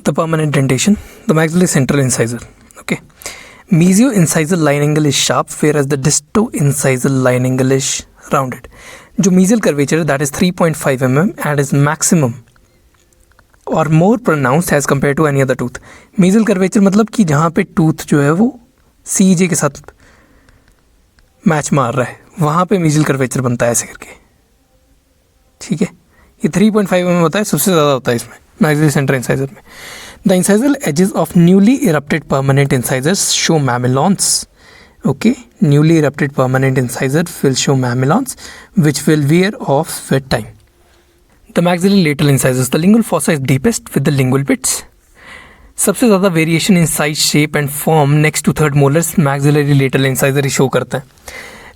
the permanent dentation, the maxillary central incisor. Okay, mesio-incisal line angle is sharp, whereas the disto-incisal line angle is rounded. जो mesial curvature that is 3.5 mm and is maximum or more pronounced as compared to any other tooth. mesial curvature मतलब कि जहाँ पे tooth जो है वो CEJ के साथ मैच मार रहा है, वहाँ पे mesial curvature बनता है ऐसे करके. ठीक है, ये 3.5 mm होता है, सबसे ज़्यादा होता है इसमें maxillary central incisor में. The incisal edges of newly erupted permanent incisors show mamelons. Okay, newly erupted permanent incisor will show mamelons, which will wear off with time. The maxillary lateral incisors. The lingual fossa is deepest with the lingual pits. सबसे ज़्यादा variation in size, shape and form next to third molars maxillary lateral incisor ही show करता है.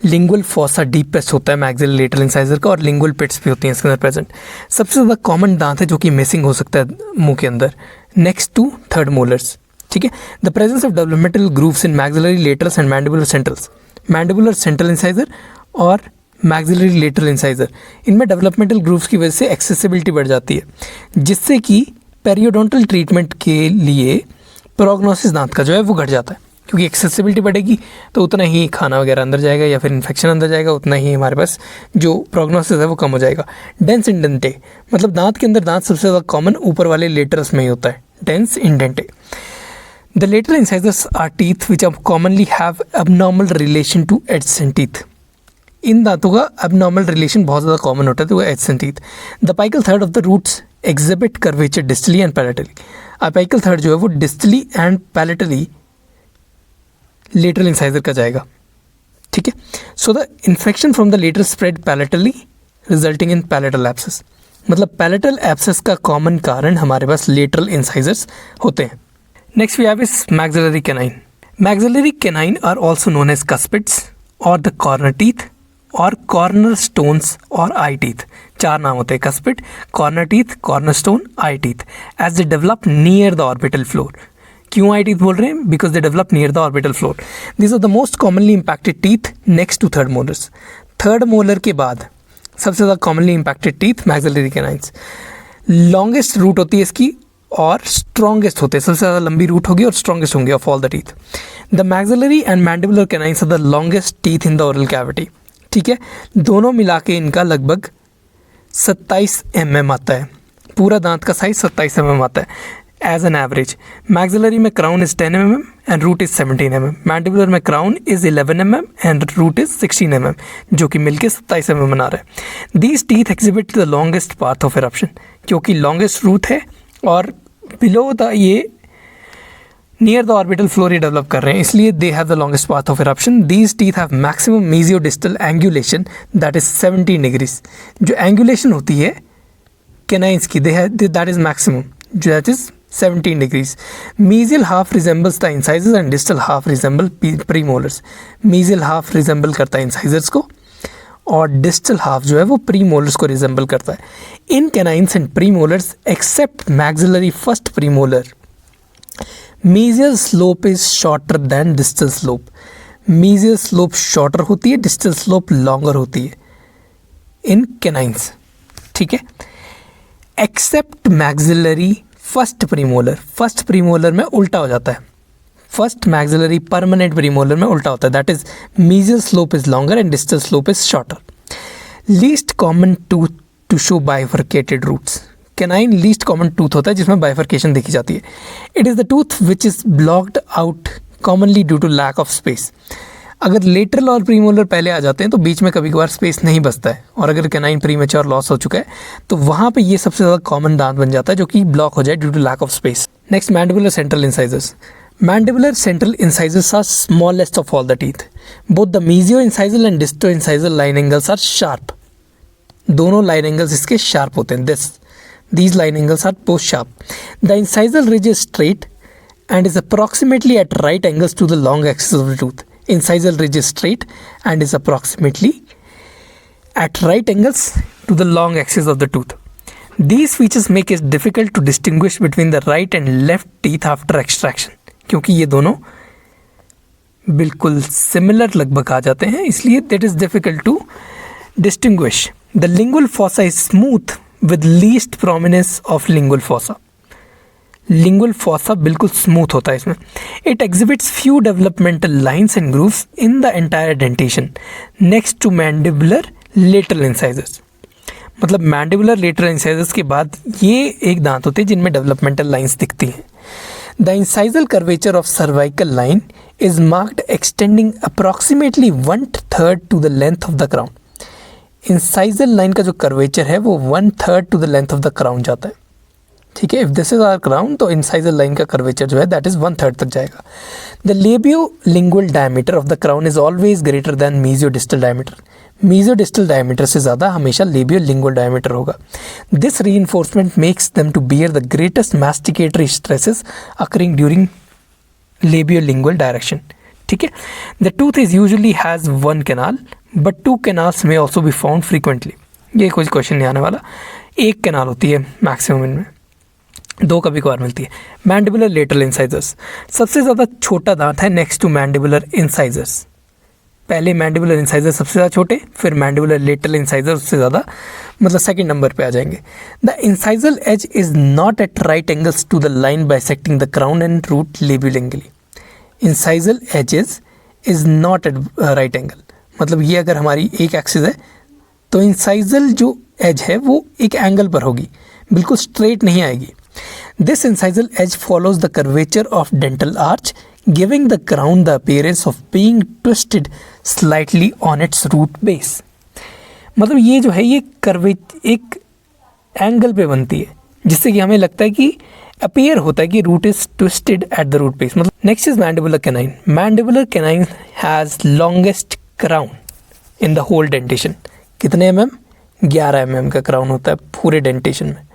Lingual fossa deepest होता है maxillary lateral incisor का, और lingual पिट्स भी होती हैं इसके अंदर प्रेजेंट. सबसे ज़्यादा कॉमन दांत है जो कि मिसिंग हो सकता है मुंह के अंदर नेक्स्ट टू थर्ड मोलर्स. ठीक है. The presence of developmental grooves in maxillary laterals and mandibular centrals. Mandibular central incisor और मैक्सिलरी लेटरल इंसाइजर, इनमें डेवलपमेंटल ग्रूव्स की वजह से एक्सेसिबिलिटी बढ़ जाती है, जिससे कि पेरियोडोंटल ट्रीटमेंट के लिए प्रोग्नोसिस दांत का जो है वो घट जाता है. क्योंकि एक्सेसिबिलिटी बढ़ेगी तो उतना ही खाना वगैरह अंदर जाएगा या फिर इन्फेक्शन अंदर जाएगा, उतना ही हमारे पास जो प्रोग्नोसिस है वो कम हो जाएगा. डेंस इंडेंटे मतलब दांत के अंदर दांत सबसे ज़्यादा कॉमन ऊपर वाले लेटरस में ही होता है, डेंस इंडेंटे. The lateral incisors are teeth which commonly have abnormal relation to adjacent teeth. इन दांतों का एबनॉर्मल रिलेशन बहुत ज़्यादा कॉमन होता है, तो वो adjacent teeth. The apical third of the roots exhibit curvature distally and palatally. Apical third जो है वो distally and palatally lateral incisor का जाएगा. ठीक है. So the infection from the latter spread palatally resulting in palatal abscess. मतलब palatal abscess का common कारण हमारे पास लेटरल इंसाइजर्स होते हैं. Next we have is maxillary canine. Maxillary canine are also known as cuspids और द कॉर्नर टीथ और corner stones और आई टीथ. चार नाम होते हैं, cuspid, corner teeth, corner stone, eye teeth, as they develop near the orbital floor. क्यों eye teeth बोल रहे हैं? Because they develop near the orbital floor. This are the most commonly impacted teeth next to third molars. Third molar के बाद सबसे ज़्यादा commonly impacted teeth maxillary canines. Longest root होती है इसकी और स्ट्रॉन्गेस्ट होते हैं, सबसे ज़्यादा लंबी रूट होगी और स्ट्रॉन्गेस्ट होंगे of all the teeth. The maxillary and mandibular canines are the longest teeth in the oral cavity. ठीक है. दोनों मिला के इनका लगभग 27 mm आता है. पूरा दांत का साइज 27 mm आता है एज एन एवरेज. मैक्सिलरी में crown is 10 mm and root is 17 mm. Mandibular में crown is 11 mm and root is 16 mm, जो कि मिलके 27 mm बना रहा है. These teeth exhibit the longest path of eruption, क्योंकि लॉन्गेस्ट रूट है और बिलो द ये नियर द ऑर्बिटल फ्लोर ये डेवलप कर रहे हैं, इसलिए they have the longest path of eruption. These teeth have maximum mesiodistal angulation that is 17 degrees. जो एंगुलेशन होती है कैनाइन्स की that is maximum, that is 17 degrees. Mesial half resembles the incisors and distal half resemble premolars. Mesial half resemble करता है incisors को और distal half जो है वो premolars को resemble करता है. In canines and premolars except maxillary first premolar, mesial slope is shorter than distal slope. Mesial slope shorter होती है, distal slope longer होती है in canines. ठीक है. Except maxillary फर्स्ट प्रीमोलर में उल्टा हो जाता है. फर्स्ट मैक्सिलरी परमानेंट प्रीमोलर में उल्टा होता है, that is mesial slope is longer and distal slope is shorter. Least common tooth to show bifurcated roots. Canine least common tooth होता है जिसमें बाइफर्केशन देखी जाती है. It is the tooth which is blocked out commonly due to lack of space. अगर lateral और premolar पहले आ जाते हैं तो बीच में कभी कभार स्पेस नहीं बचता है, और अगर कैनाइन प्रीमेच्योर लॉस हो चुका है तो वहाँ पे ये सबसे ज़्यादा कॉमन दांत बन जाता है जो कि ब्लॉक हो जाए due to lack of space. Next mandibular central incisors. Mandibular central incisors are smallest of all the teeth. Both the mesio incisal and disto incisal line angles are sharp. दोनों line angles इसके sharp होते हैं. These line angles are both sharp. The incisal ridge is straight and is approximately at right angles to the long axis of the tooth. Incisal ridge is straight and is approximately at right angles to the long axis of the tooth. These features make it difficult to distinguish between the right and left teeth after extraction. क्योंकि ये दोनों बिल्कुल similar लगभग आ जाते हैं, इसलिए that is difficult to distinguish. The lingual fossa is smooth with least prominence of lingual fossa. Lingual fossa बिल्कुल smooth होता है इसमें. It exhibits few developmental lines and grooves in the entire dentition next to mandibular lateral incisors. मतलब mandibular lateral incisors के बाद ये एक दांत होते हैं जिनमें डेवलपमेंटल लाइन्स दिखती हैं. The incisal curvature of cervical line is marked extending approximately 1/3 to the length of the crown. Incisal line का जो कर्वेचर है वो 1/3 to the length of the crown जाता है. ठीक है, if this is our crown तो इंसाइजल लाइन का कर्वेचर जो है दैट इज 1/3 तक जाएगा. The labiolingual diameter of the crown is always greater than mesiodistal diameter. Mesiodistal diameter से ज़्यादा हमेशा लेबियोलिंगुअल डायमीटर होगा. This reinforcement makes them to bear the greatest masticatory stresses occurring during labiolingual direction. ठीक है, the tooth is usually has 1 canal but 2 canals में also be found frequently. ये कुछ question नहीं आने वाला. 1 कैनाल होती है मैक्सिमम इनमें, 2 कभी कभार मिलती है. मैंडिबुलर लेटरल इंसाइजर्स सबसे ज़्यादा छोटा दांत है नेक्स्ट टू मैंडिबुलर इंसाइजर्स. पहले मैंडिबुलर इंसाइजर सबसे ज़्यादा छोटे, फिर मैंडिबुलर लेटरल इंसाइजर उससे ज़्यादा, मतलब सेकंड नंबर पे आ जाएंगे. The incisal edge is not at right angles to the line bisecting the crown and root labiolingually. Incisal edges is not at right angle, मतलब ये अगर हमारी एक एक्सिस है तो इंसाइजल जो एज है वो एक एंगल पर होगी, बिल्कुल स्ट्रेट नहीं आएगी. This incisal edge follows the curvature of dental arch giving the crown the appearance of being twisted slightly on its root base. मतलब ये जो है ये कर्वे एक एंगल पे बनती है जिससे कि हमें लगता है कि अपीयर होता है कि root is twisted at the root base. मतलब next is mandibular canine. Mandibular canine has longest crown in the whole dentition. कितने mm? 11 mm का क्राउन होता है पूरे डेंटेशन में.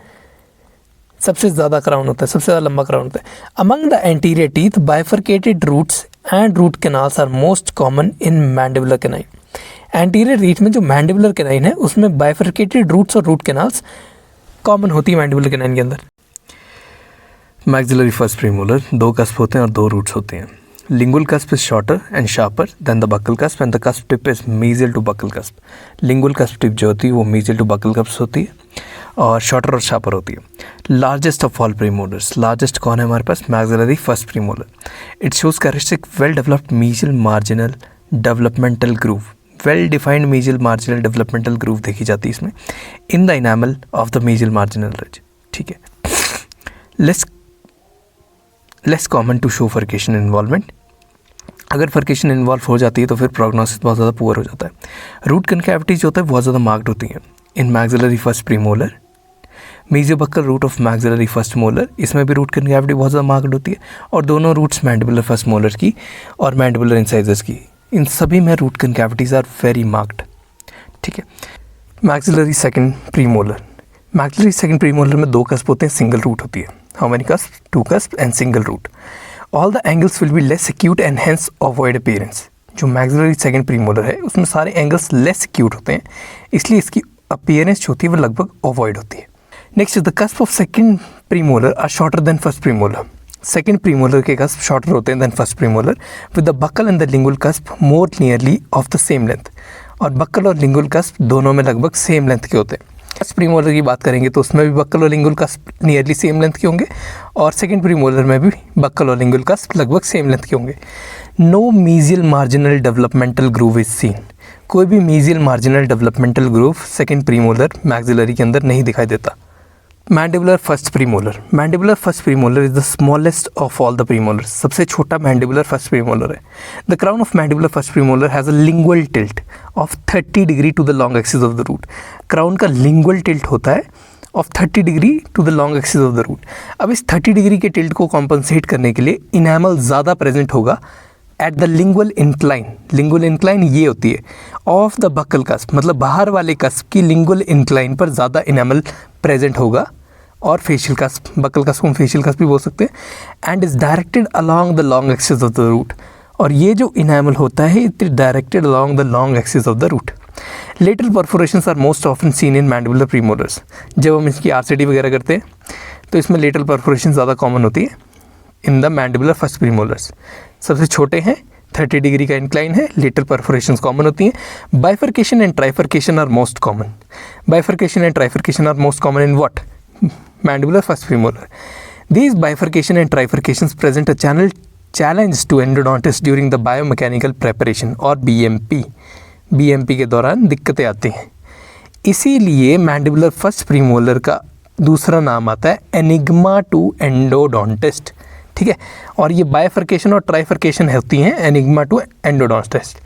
सबसे ज़्यादा क्राउन होता है, सबसे ज़्यादा लंबा क्राउन होता है. Among the anterior teeth bifurcated roots and root canals are most common in mandibular canine. Anterior teeth में जो मैंडिबुलर कैनाइन है उसमें बाइफरकेटेड रूट्स और रूट कैनाल्स कॉमन होती है मैंडिबुलर कैनाइन के अंदर. मैक्सिलरी फर्स्ट प्रीमोलर 2 कस्प होते हैं और 2 रूट्स होते हैं. Lingual cusp is shorter and sharper than the buccal cusp and the cusp tip is mesial to buccal cusp. Lingual cusp tip जो होती है वो mesial to buccal cusp होती है और शॉर्टर और शार्पर होती है. Largest of all premolars, largest कौन है हमारे पास? Maxillary first premolar. It shows characteristic well developed mesial marginal developmental groove. Well defined mesial marginal developmental groove देखी जाती है इसमें in the enamel of the mesial marginal ridge. ठीक है, less common to show furcation involvement. अगर furcation involve हो जाती है तो फिर प्रोग्नोसिस बहुत ज़्यादा पुअर हो जाता है. रूट कनकैविटीज जो होता है बहुत ज़्यादा मार्क्ड होती हैं in maxillary first premolar. Mesiobuccal root of maxillary first molar, इसमें भी रूट कनकैविटी बहुत ज़्यादा मार्क्ड होती है और दोनों रूट्स मैंडिबुलर फर्स्ट मोलर की और मैंडिबुलर इंसाइजर्स की, इन सभी में root concavities are very marked. ठीक है, maxillary second premolar. Maxillary second premolar में 2 कस्प होते हैं, सिंगल रूट होती है. How many cusp? 2 cusp and single root. All the angles will be less acute and hence ovoid appearance. जो maxillary second premolar है उसमें सारे एंगल्स लेस एक्यूट होते हैं, इसलिए इसकी अपीयरेंस जो होती है वो लगभग अवॉइड होती है. Next the cusp of second premolar are shorter than first premolar. Second premolar के कस्प शॉर्टर होते हैं than first premolar with the buccal and the lingual cusp more nearly of the same length. और buccal और lingual cusp दोनों में लगभग same length के होते हैं. फर्स्ट प्रीमोलर की बात करेंगे तो उसमें भी बक्कल और lingual cusp nearly same length के होंगे और सेकंड प्रीमोलर में भी बक्कल और लिंगुअल कस्प लगभग सेम लेंथ के होंगे. No mesial marginal developmental groove is seen. कोई भी mesial marginal developmental groove second premolar maxillary के अंदर नहीं दिखाई देता. Mandibular first premolar. Mandibular first premolar is the smallest of all the premolars. सबसे छोटा मैंडिबुलर फर्स्ट प्रीमोलर है. The crown of mandibular first premolar has a lingual tilt of 30 degree to the long axis of the root. Crown का lingual tilt होता है of 30 degree to the long axis of the root. अब इस 30 degree के tilt को compensate करने के लिए इनामल ज़्यादा प्रेजेंट होगा at the lingual incline. Lingual incline ये होती है ऑफ द बक्कल कस्प, मतलब बाहर वाले कस्प की लिंगुअल इंक्लाइन पर ज़्यादा इनामल प्रेजेंट होगा. और फेशियल कस्प, बक्कल कस्प को हम फेशियल कस्प भी बोल सकते हैं. And is directed along the long axis of the root. और ये जो इनामल होता है it is directed along the long axis of the root. Lateral perforations are most often seen in mandibular premolars. जब हम इसकी आरसीटी वगैरह करते हैं तो इसमें लेटरल परफोरेशन ज़्यादा कॉमन होती है in the mandibular first premolars. सबसे छोटे हैं, 30 डिग्री का इंक्लाइन है, लेटरल परफोरेशंस कॉमन होती हैं. Bifurcation and trifurcation are most common. Bifurcation and trifurcation are most common in what? Mandibular first premolar. These bifurcation and trifurcations present a challenge to endodontists during the biomechanical preparation और BMP के दौरान दिक्कतें आती हैं। इसीलिए mandibular first premolar का दूसरा नाम आता है एनिग्मा टू एंडोडोंटिस्ट, ठीक है। और ये बाइफर्केशन और ट्राइफर्केशन होती हैं enigma to endodontist.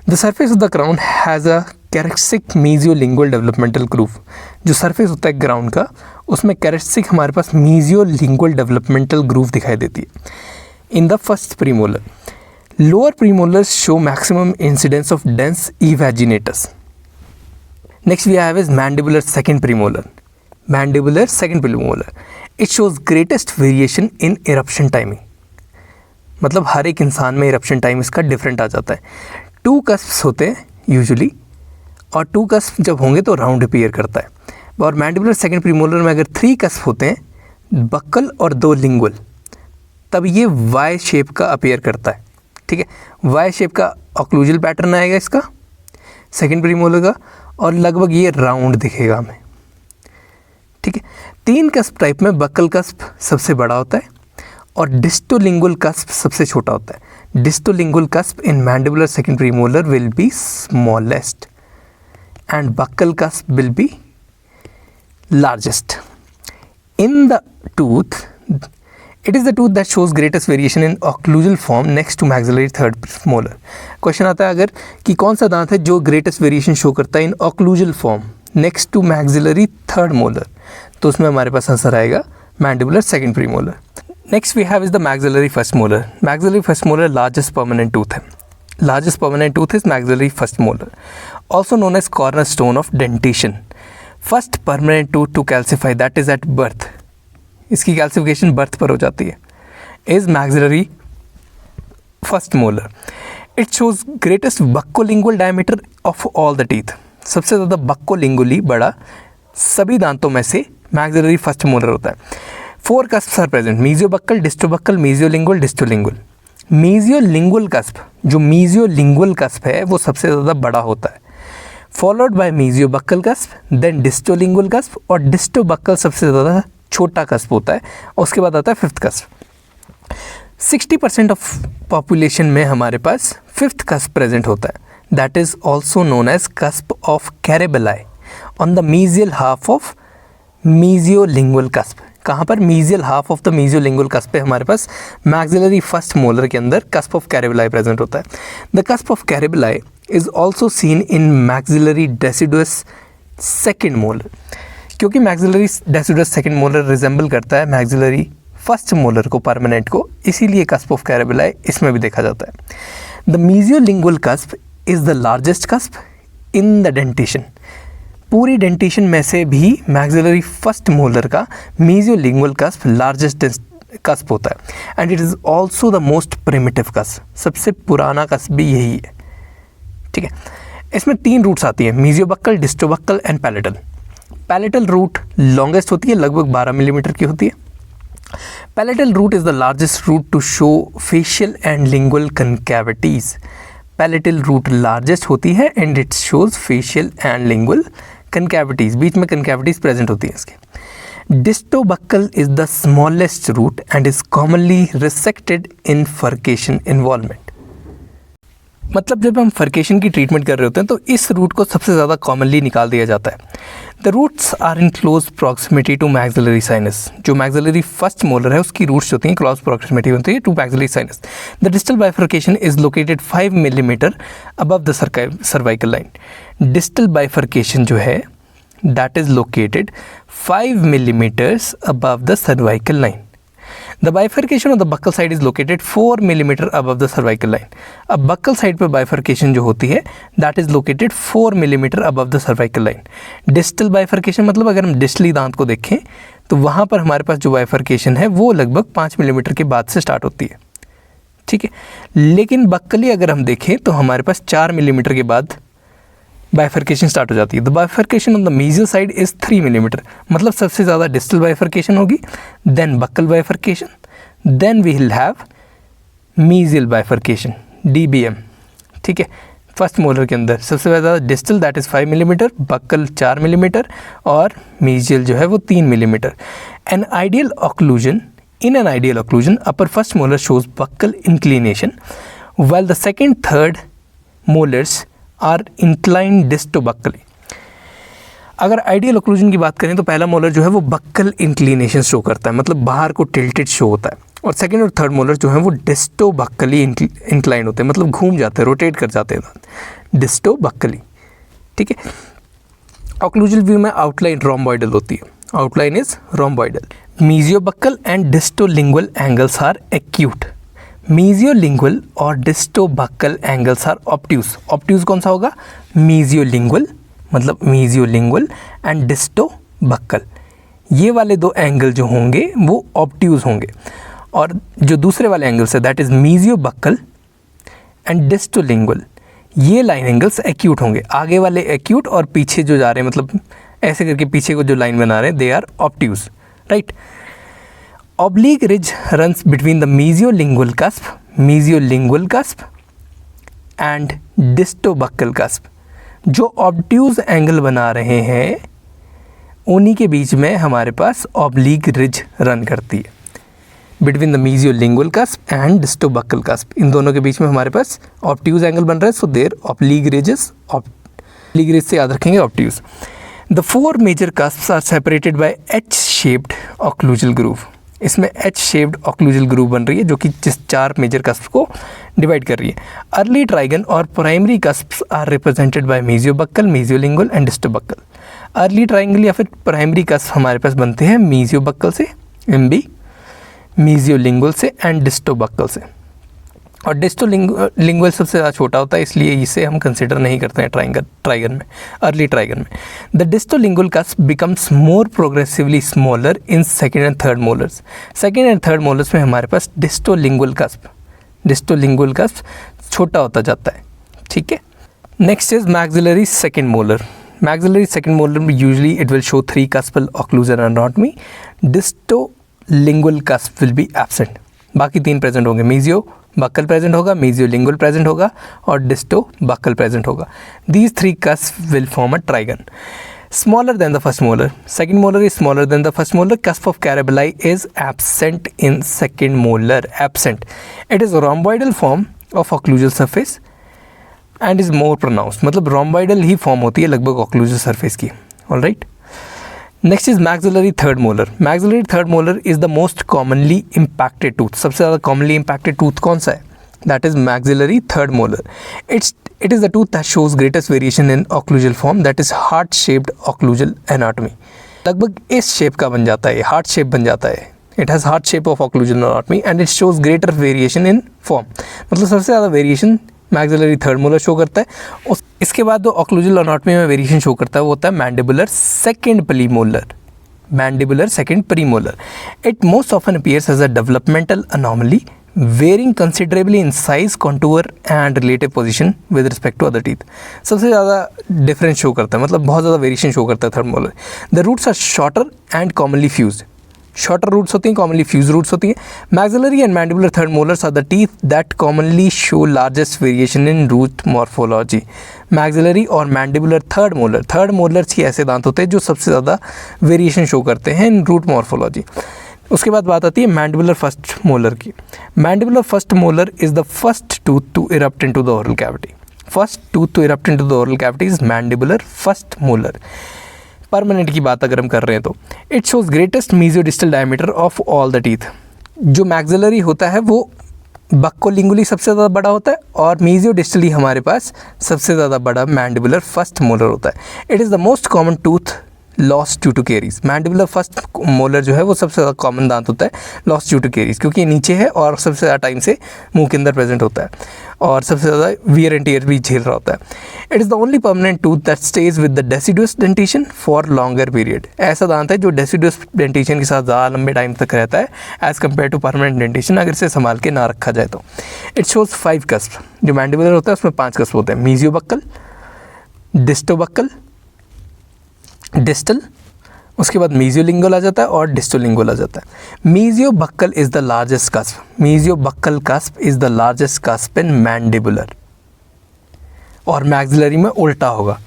The surface of the crown has a characteristic mesiolingual developmental groove. जो सरफेस होता है ग्राउंड का, उसमें कैरेक्टरिस्टिक हमारे पास मीजियोलिंगुअल डेवलपमेंटल ग्रूव दिखाई देती है in the first premolar. Lower premolars show maximum incidence of dens evaginatus. Next we have is mandibular second premolar. Mandibular second premolar, it shows greatest variation in eruption timing. मतलब हर एक इंसान में eruption time इसका different आ जाता है। 2 कस्प्स होते हैं यूजुअली, और 2 कस्प जब होंगे तो राउंड अपीयर करता है। और मैंडिबुलर सेकेंड प्रीमोलर में अगर 3 कस्प होते हैं, बक्कल और 2 लिंगुअल, तब ये वाई शेप का अपीयर करता है, ठीक है। वाई शेप का ऑक्लूजल पैटर्न आएगा इसका सेकेंड प्रीमोलर का, और लगभग ये राउंड दिखेगा हमें, ठीक है। 3 कस्प टाइप में बक्कल कस्प सबसे बड़ा होता है और डिस्टोलिंगुअल कस्प सबसे छोटा होता है। Distolingual cusp in mandibular second premolar will be smallest and buccal cusp will be largest. In the tooth, it is the tooth that shows greatest variation in occlusal form next to maxillary third molar। Question आता है अगर कि कौन सा दांत है जो greatest variation show करता है in occlusal form next to maxillary third molar, तो उसमें हमारे पास आंसर आएगा mandibular second premolar. Next we have is the maxillary first molar. Maxillary first molar largest permanent tooth है। Largest permanent tooth is maxillary first molar, also known as corner stone of dentition. First permanent tooth to calcify that is at birth, इसकी calcification birth पर हो जाती है, is maxillary first molar. It shows greatest buccolingual diameter of all the teeth. सबसे ज़्यादा बक्कोलिंगुअली बड़ा सभी दांतों में से मैक्सिलरी फर्स्ट मोलर होता है। 4 cusps are present, mesiobuccal, distobuccal, mesiolingual, distolingual. Mesiolingual cusp, जो मीजियोलिंगुअल कस्प है वो सबसे ज़्यादा बड़ा होता है, followed by mesiobuccal cusp, then distolingual cusp, और डिस्टोबक्कल सबसे ज़्यादा छोटा कस्प होता है, और उसके बाद आता है 5th कस्प। 60% ऑफ पॉपुलेशन में हमारे पास 5th कस्प प्रेजेंट होता है, that is also known as cusp of Carabelli on the mesial half of mesiolingual cusp. कहाँ पर? Mesial half of the mesiolingual cusp पे हमारे पास मैक्सिलरी फर्स्ट मोलर के अंदर कस्प ऑफ कैरेबेलाई प्रेजेंट होता है। The cusp of Carabelli is also seen in maxillary deciduous second molar, क्योंकि maxillary deciduous second molar resemble करता है मैक्सिलरी फर्स्ट मोलर को, परमानेंट को, इसीलिए कस्प ऑफ कैरेबेलाई इसमें भी देखा जाता है। The mesiolingual cusp is the largest cusp in the dentition. पूरी डेंटेशन में से भी मैक्सिलरी फर्स्ट मोलर का मीजियोलिंगुअल कस्प लार्जेस्ट कस्प होता है, and it is also the most primitive cusp. सबसे पुराना कस्प भी यही है, ठीक है। इसमें 3 रूट्स आती हैं, mesiobuccal, distobuccal and palatal. Palatal root longest होती है, लगभग 12 मिलीमीटर की होती है। Palatal root is the largest root to show facial and lingual concavities. Palatal root largest होती है and it shows facial and lingual concavities, बीच में कनकैविटीज प्रेजेंट होती हैं इसके। Distobuccal is the smallest root and is commonly resected in furcation involvement. मतलब जब हम फर्केशन की ट्रीटमेंट कर रहे होते हैं तो इस रूट को सबसे ज़्यादा कॉमनली निकाल दिया जाता है। The roots are in close proximity to maxillary sinus. जो मैक्सिलरी फर्स्ट मोलर है उसकी रूट्स होती हैं क्लोज प्रॉक्सिमिटी होती है to maxillary sinus. The distal bifurcation is located 5 millimetre above the cervical line. Distal bifurcation जो है that is located 5 millimetres above the cervical line. The bifurcation of the buccal side is located 4 millimeter above the cervical line. अब buccal side पे bifurcation जो होती है that is located 4 millimeter above the cervical line. Distal bifurcation मतलब अगर हम distally दांत को देखें तो वहाँ पर हमारे पास जो bifurcation है वो लगभग 5 मिलीमीटर के बाद से स्टार्ट होती है, ठीक है। लेकिन बक्कली अगर हम देखें तो हमारे पास 4 मिलीमीटर के बाद बाइफर्केशन स्टार्ट हो जाती है। The bifurcation on the mesial side is 3 millimetre, मतलब सबसे ज़्यादा डिस्टल बाइफर्केशन होगी, then buccal bifurcation, then we will have mesial bifurcation DBM, ठीक है। फर्स्ट मोलर के अंदर सबसे ज़्यादा distal that is 5 millimetre, buccal 4 millimetre और मीजियल जो है वो 3 millimetre. An ideal occlusion In an ideal occlusion, upper first molar shows buccal inclination, while the second, third molars are inclined distobuccally. अगर ideal occlusion की बात करें तो पहला मोलर जो है वो बक्कल इंक्लिनेशन शो करता है, मतलब बाहर को टिल्टेड शो होता है, और सेकंड और थर्ड मोलर जो है वो डिस्टोबक्कली इंक्लाइन होते हैं, मतलब घूम जाते हैं, रोटेट कर जाते हैं डिस्टोबक्कली। ठीक है। ओक्लूजल व्यू में आउटलाइन रोम्बॉइडल होती है, outline is rhomboidal. Mesiobuccal and distolingual angles are acute. Mesiolingual और distobuccal angles are obtuse. Obtuse कौन सा होगा? मीजियोलिंगुअल, मतलब मीजियोलिंगुअल एंड डिस्टोबक्कल, ये वाले दो एंगल जो होंगे वो ऑब्ट्यूज होंगे, और जो दूसरे वाले एंगल्स है दैट इज मीजियोबक्कल एंड डिस्टोलिंगुअल, ये लाइन एंगल्स एक्यूट होंगे। आगे वाले एक्यूट और पीछे जो जा रहे हैं, मतलब ऐसे करके पीछे को जो लाइन बना रहे हैं, they are obtuse, right. Oblique ridge runs between the mesiolingual cusp and distobuccal cusp. जो ऑब्ट्यूज एंगल बना रहे हैं उन्हीं के बीच में हमारे पास ऑब्लिक रिज रन करती है, between the mesiolingual cusp and distobuccal cusp. इन दोनों के बीच में हमारे पास ऑब्ट्यूज एंगल बन रहा है, so there oblique ridges, oblique ridge से याद रखेंगे obtuse. The four major cusps are separated by H shaped occlusal groove. इसमें एच शेप्ड ऑक्लूजल ग्रूव बन रही है जो कि जिस चार मेजर कस्प को डिवाइड कर रही है। अर्ली ट्राइगन और primary cusps are represented by mesiobuccal, mesiolingual and distobuccal. Early triangle या फिर प्राइमरी कस्प हमारे पास बनते हैं मीजियोबक्कल से, एमबी, मीजियोलिंगुअल से एंड डिस्टोबक्कल से, और डिस्टोलिंगुअल सबसे ज़्यादा छोटा होता है, इसलिए इसे हम कंसिडर नहीं करते हैं ट्राइगन में, अर्ली ट्राइगन में। The distolingual cusp becomes more progressively smaller in second and third molars. Second and third molars में हमारे पास डिस्टोलिंगुअल कस्प छोटा होता जाता है। ठीक है। Next is maxillary second molar. Maxillary second molar में usually it will show three cuspal occlusal anatomy. Distolingual cusp will be absent. बाकी तीन प्रेजेंट होंगे, मीजियोबक्कल प्रेजेंट होगा, मीजियोलिंगुअल प्रेजेंट होगा और डिस्टोबक्कल प्रेजेंट होगा। These three cusps will form a trigon. Smaller than the first molar. Second molar is smaller than the first molar. Cusp of Carabelli is absent in second molar. Absent. It is a rhomboidal form of occlusal surface and is more pronounced, मतलब रोम्बॉइडल ही form होती है लगभग occlusal surface की। Alright. Next is maxillary third molar. Maxillary third molar is the most commonly impacted tooth. सबसे ज़्यादा commonly impacted tooth कौन सा है? That is maxillary third molar. It is the tooth that shows greatest variation in occlusal form, that is heart shaped occlusal anatomy. लगभग इस shape का बन जाता है, हार्ट शेप बन जाता है। It has heart shape of occlusal anatomy and it shows greater variation in form, मतलब सबसे ज़्यादा variation maxillary third molar show करता है। इसके बाद जो ऑक्लूजल एनाटॉमी में वेरिएशन शो करता है वो होता है mandibular second premolar. Mandibular second premolar. It most often appears as a developmental anomaly varying considerably in size, contour and relative position with respect to other teeth. सबसे ज़्यादा difference show करता है, मतलब बहुत ज़्यादा वेरिएशन शो करता है third molar. The roots are shorter and commonly fused. Shorter roots होती हैं, कॉमनली फ्यूज रूट्स होती हैं। Maxillary and mandibular third molars are the teeth that commonly show largest variation in root morphology. Maxillary और mandibular third molars ही ऐसे दांत होते हैं जो सबसे ज़्यादा वेरिएशन शो करते हैं इन रूट मॉर्फोलॉजी। उसके बाद बात आती है मैंडिबुलर फर्स्ट मोलर की। Mandibular first molar is the first tooth to erupt into the oral cavity. First tooth to erupt into the oral cavity is mandibular first molar. Permanent की बात अगर हम कर रहे हैं तो it shows greatest mesiodistal diameter of all the teeth. जो maxillary होता है वो बक्कोलिंगुली सबसे ज़्यादा बड़ा होता है और मीजियोडिस्टली हमारे पास सबसे ज़्यादा बड़ा मैंडिबुलर फर्स्ट मोलर होता है। It is the most common tooth lost due to caries. Mandibular first molar जो है वो सबसे ज़्यादा कॉमन दांत होता है लॉस्ट ड्यू टू केरीज, क्योंकि ये नीचे है और सबसे ज़्यादा टाइम से मुंह के अंदर प्रेजेंट होता है और सबसे ज़्यादा वियर एंड टियर भी झेल रहा होता है। It is the only permanent tooth that stage with the deciduous dentition for longer period. ऐसा दांत है जो डेसिडुअस डेंटिशन के साथ ज़्यादा लंबे टाइम तक रहता है as compare to permanent dentition, अगर इसे संभाल के ना रखा जाए तो। It shows 5 cusp. जो मैंडिबुलर होता है उसमें 5 कस्प होते हैं, मीजियोबक्कल, डिस्टोबक्कल, डिस्टल, उसके बाद मीजियोलिंगुअल आ जाता है और डिस्टोलिंगुअल आ जाता है। Mesiobuccal is the largest cusp. Mesiobuccal cusp is the largest cusp in mandibular. और मैक्सिलरी में उल्टा होगा,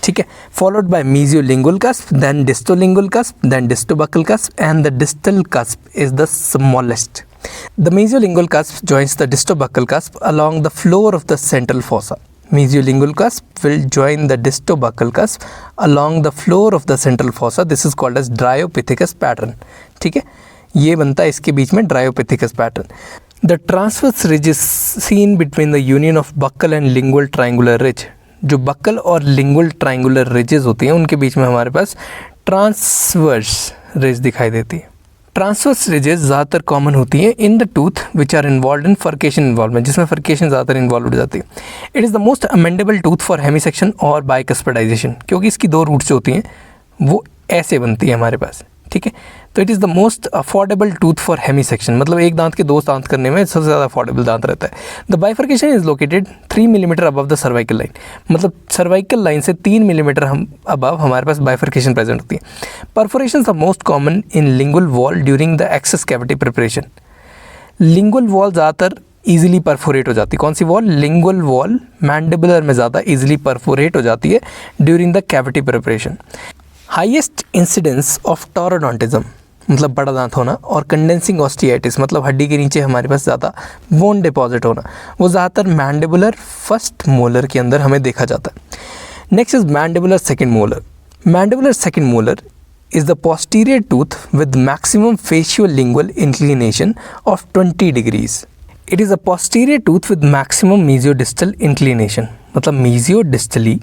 ठीक है, followed by mesiolingual cusp, then distolingual cusp, then distobuccal cusp, and the distal cusp is the smallest. The mesiolingual cusp joins the distobuccal cusp along the floor of the central fossa. Mesiolingual cusp will join the distobuccal cusp along the floor of the central fossa. This is called as dryopithecus pattern. ठीक है, ये बनता है इसके बीच में dryopithecus pattern. The transverse ridge is seen between the union of buccal and lingual triangular ridge. जो buckle और lingual triangular ridges होती हैं उनके बीच में हमारे पास ट्रांसवर्स रिज दिखाई देती है. ट्रांसवर्स रिजेस ज़्यादातर कॉमन होती हैं in the tooth which are involve in furcation involvement, जिसमें फर्केशन ज़्यादातर इन्वॉल्व हो जाती है. It is the most amendable tooth for hemisection और बाइकस्पेडाइजेशन, क्योंकि इसकी दो रूट्स जो होती हैं वो ऐसे बनती है हमारे पास. ठीक है, तो it is the most affordable tooth for hemisection, मतलब एक दांत के दो दांत करने में सबसे ज़्यादा अफोर्डेबल दांत रहता है. The bifurcation is located 3 millimetre above the cervical line, मतलब सर्वाइकल लाइन से 3 मिलीमीटर हम अबव हमारे पास बाइफर्केशन प्रेजेंट होती है. Perforation are most common in lingual wall during the access cavity preparation. Lingual wall ज़्यादातर ईजिली परफोरेट हो जाती है. कौन सी वॉल? लिंगुअल वॉल मैंडिबुलर में ज़्यादा ईजिली परफोरेट हो जाती है during the cavity preparation. Highest incidence of taurodontism, मतलब बड़ा दांत होना, और कंडेंसिंग ऑस्टियाइटिस, मतलब हड्डी के नीचे हमारे पास ज़्यादा बोन डिपॉजिट होना, वो ज़्यादातर मैंडिबुलर फर्स्ट मोलर के अंदर हमें देखा जाता है. Next is mandibular second molar. Mandibular second molar is the posterior tooth with maximum facial-lingual inclination of 20 degrees. It is a posterior tooth with maximum mesiodistal inclination. मतलब mesiodistally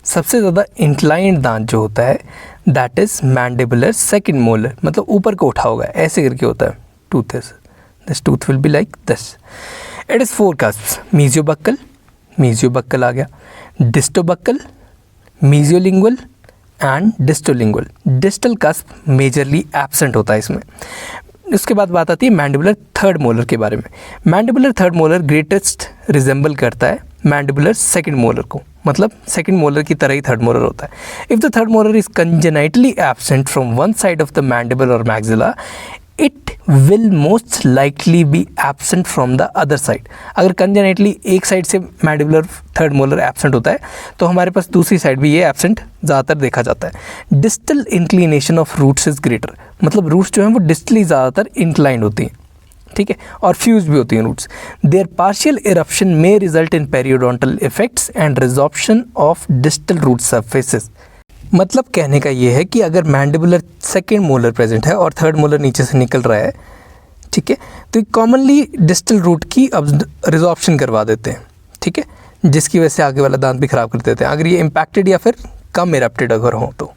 सबसे ज़्यादा inclined दांत जो होता है that is mandibular second molar, मतलब ऊपर को उठा होगा, ऐसे करके होता है tooth is. This tooth will be like this. It is 4 cusps. Mesiobuccal आ गया, distobuccal, mesiolingual and distolingual. Distal cusp majorly absent होता है इसमें. उसके बाद बात आती है मैंडिबुलर थर्ड मोलर के बारे में. Mandibular third molar greatest resemble करता है मैंडिबुलर सेकंड मोलर को, मतलब सेकंड मोलर की तरह ही थर्ड मोलर होता है. If the third molar is congenitally absent from one side of the mandible or maxilla, it will most likely be absent from the other side. अगर congenitally एक side से mandibular third molar absent होता है तो हमारे पास दूसरी side भी ये एब्सेंट ज़्यादातर देखा जाता है. Distal inclination of roots is greater, मतलब रूट्स जो हैं वो डिस्टली ज़्यादातर इंक्लाइंड होती हैं. ठीक है, और फ्यूज भी होती हैं roots. Their partial eruption may result in periodontal effects and resorption of distal root surfaces. मतलब कहने का ये है कि अगर मैंडिबुलर सेकेंड मोलर प्रेजेंट है और थर्ड मोलर नीचे से निकल रहा है, ठीक है, तो कॉमनली डिस्टल रूट की अब रिजॉर्प्शन करवा देते हैं. ठीक है, जिसकी वजह से आगे वाला दांत भी खराब कर देते हैं अगर ये इम्पैक्टेड या फिर कम इरप्टेड अगर हो तो.